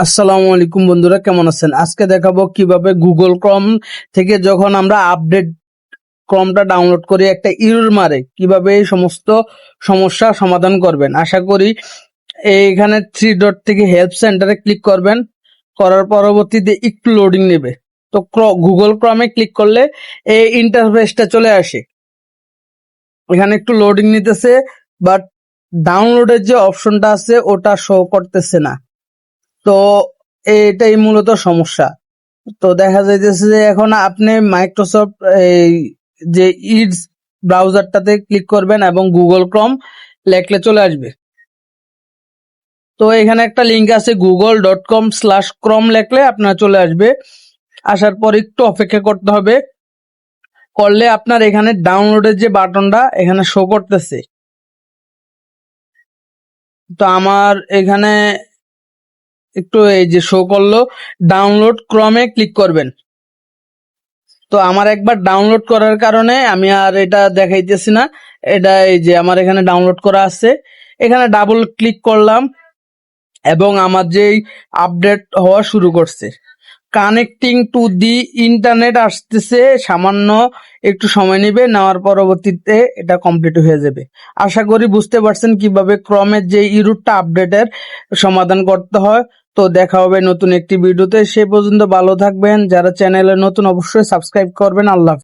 আসসালামু আলাইকুম বন্ধুরা, কেমন আছেন? আজকে দেখাবো কিভাবে গুগল ক্রোম থেকে যখন আমরা আপডেট ক্রোমটা ডাউনলোড করি একটা এরর মারে, কিভাবে এই সমস্ত সমস্যা সমাধান করবেন। আশা করি এইখানে থ্রি ডট থেকে হেল্প সেন্টারে ক্লিক করবেন, করার পরবর্তীতে একটু লোডিং নেবে। তো গুগল ক্রোমে ক্লিক করলে এই ইন্টারফেসটা চলে আসে। এখানে একটু লোডিং নিতেছে, বাট ডাউনলোডের যে অপশনটা আছে ওটা শো করতেছে না। তো এটাই মূলত সমস্যা। তো দেখা যাইতেছে যে এখন আপনি মাইক্রোসফট এই যে ইডস ব্রাউজারটাতে ক্লিক করবেন এবং গুগল ক্রোম লেখলে চলে আসবে। তো এখানে একটা লিঙ্ক আছে google.com/chrome লেখলে আপনার চলে আসবে। আসার পর একটু অপেক্ষা করতে হবে, করলে আপনার এখানে ডাউনলোডের যে বাটনটা এখানে শো করতেছে। তো আমার এখানে একটু এই যে শো করলো, ডাউনলোড ক্রমে ক্লিক করবেন। তো আমার একবার ডাউনলোড করার কারণে আমি আর এটা দেখাইতেছি না, এটা এই যে আমার এখানে ডাউনলোড করা আছে। এখানে ডাবল ক্লিক করলাম এবং আমার যেই আপডেট হওয়া শুরু করছে, কানেক্টিং টু দি ইন্টারনেট আসতেছে, সামান্য একটু সময় নেবে, নেওয়ার পরবর্তীতে এটা কমপ্লিট হয়ে যাবে। আশা করি বুঝতে পারছেন কিভাবে ক্রমের যে ইরুটটা আপডেটের সমাধান করতে হয়। তো দেখা হবে নতুন একটি ভিডিওতে, সে পর্যন্ত ভালো থাকবেন। যারা চ্যানেলে নতুন অবশ্যই সাবস্ক্রাইব করবেন। আল্লাহ হাফেজ।